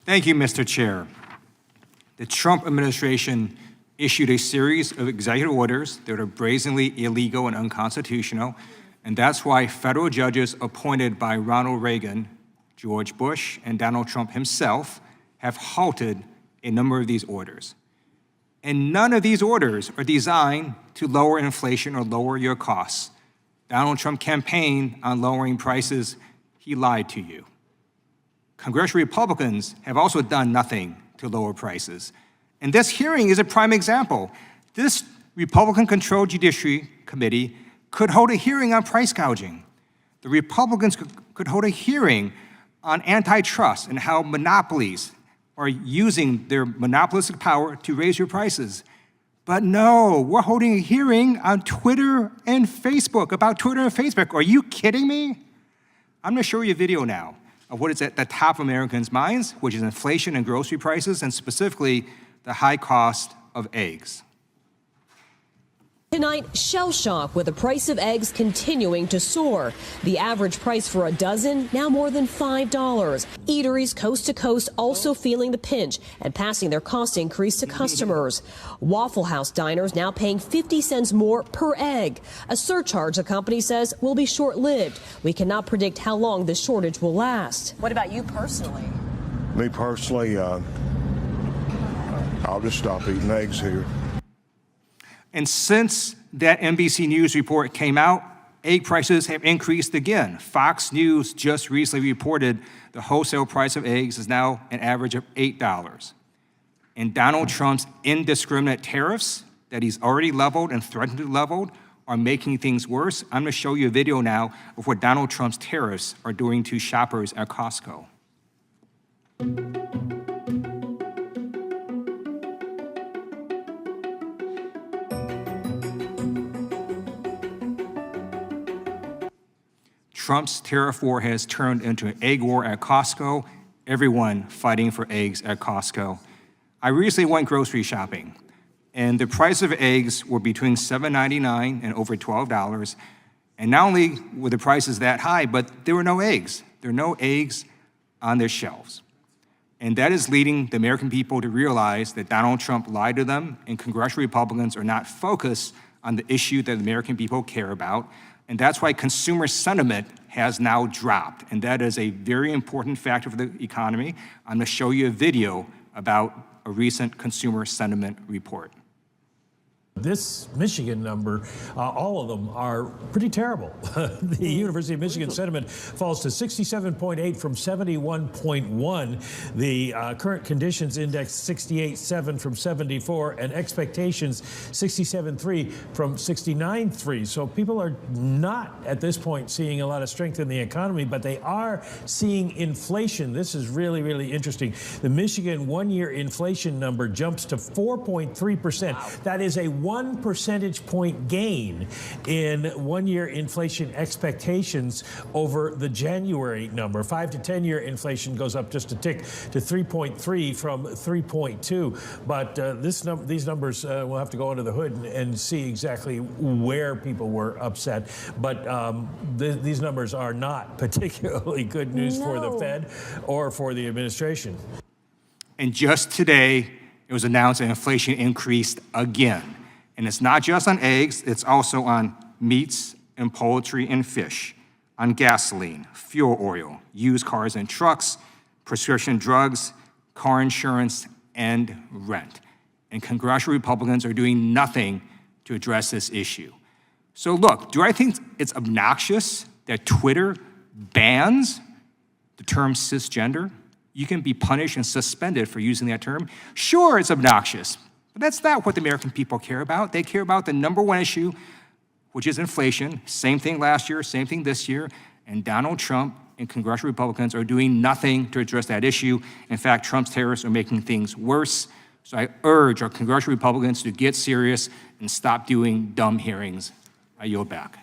Thank you, Mr. Chair. The Trump administration issued a series of executive orders that are brazenly illegal and unconstitutional, and that's why federal judges appointed by Ronald Reagan, George Bush, and Donald Trump himself have halted a number of these orders. And none of these orders are designed to lower inflation or lower your costs. Donald Trump campaigned on lowering prices. He lied to you. Congressional Republicans have also done nothing to lower prices. And this hearing is a prime example. This Republican-controlled Judiciary Committee could hold a hearing on price gouging. The Republicans could hold a hearing on antitrust and how monopolies are using their monopolistic power to raise your prices. But no, we're holding a hearing on Twitter and Facebook, about Twitter and Facebook. Are you kidding me? I'm gonna show you a video now of what is at the top of Americans' minds, which is inflation and grocery prices, and specifically the high cost of eggs. Tonight, shell shock with the price of eggs continuing to soar. The average price for a dozen now more than $5. Eateries coast to coast also feeling the pinch and passing their cost increase to customers. Waffle House diners now paying 50 cents more per egg, a surcharge the company says will be short-lived. We cannot predict how long this shortage will last. What about you personally? Me personally, I'll just stop eating eggs here. And since that NBC News report came out, egg prices have increased again. Fox News just recently reported the wholesale price of eggs is now an average of $8. And Donald Trump's indiscriminate tariffs that he's already leveled and threatened to level are making things worse. I'm gonna show you a video now of what Donald Trump's tariffs are doing to shoppers at Costco. Trump's tariff war has turned into an egg war at Costco, everyone fighting for eggs at Costco. I recently went grocery shopping, and the price of eggs were between $7.99 and over $12. And not only were the prices that high, but there were no eggs. There are no eggs on their shelves. And that is leading the American people to realize that Donald Trump lied to them, and congressional Republicans are not focused on the issue that the American people care about. And that's why consumer sentiment has now dropped. And that is a very important factor for the economy. I'm gonna show you a video about a recent consumer sentiment report. This Michigan number, all of them are pretty terrible. The University of Michigan sentiment falls to 67.8 from 71.1. The current conditions index 68.7 from 74, and expectations 67.3 from 69.3. So people are not at this point seeing a lot of strength in the economy, but they are seeing inflation. This is really, really interesting. The Michigan one-year inflation number jumps to 4.3%. Wow. That is a 1 percentage point gain in one-year inflation expectations over the January number. 5 to 10-year inflation goes up just a tick to 3.3 from 3.2. But these numbers, we'll have to go under the hood and see exactly where people were upset. But these numbers are not particularly good news for the Fed or for the administration. And just today, it was announced that inflation increased again. And it's not just on eggs, it's also on meats and poultry and fish, on gasoline, fuel oil, used cars and trucks, prescription drugs, car insurance, and rent. And congressional Republicans are doing nothing to address this issue. So look, do I think it's obnoxious that Twitter bans the term cisgender? You can be punished and suspended for using that term. Sure, it's obnoxious. But that's not what the American people care about. They care about the number one issue, which is inflation. Same thing last year, same thing this year. And Donald Trump and congressional Republicans are doing nothing to address that issue. In fact, Trump's tariffs are making things worse. So I urge our congressional Republicans to get serious and stop doing dumb hearings. I yield back.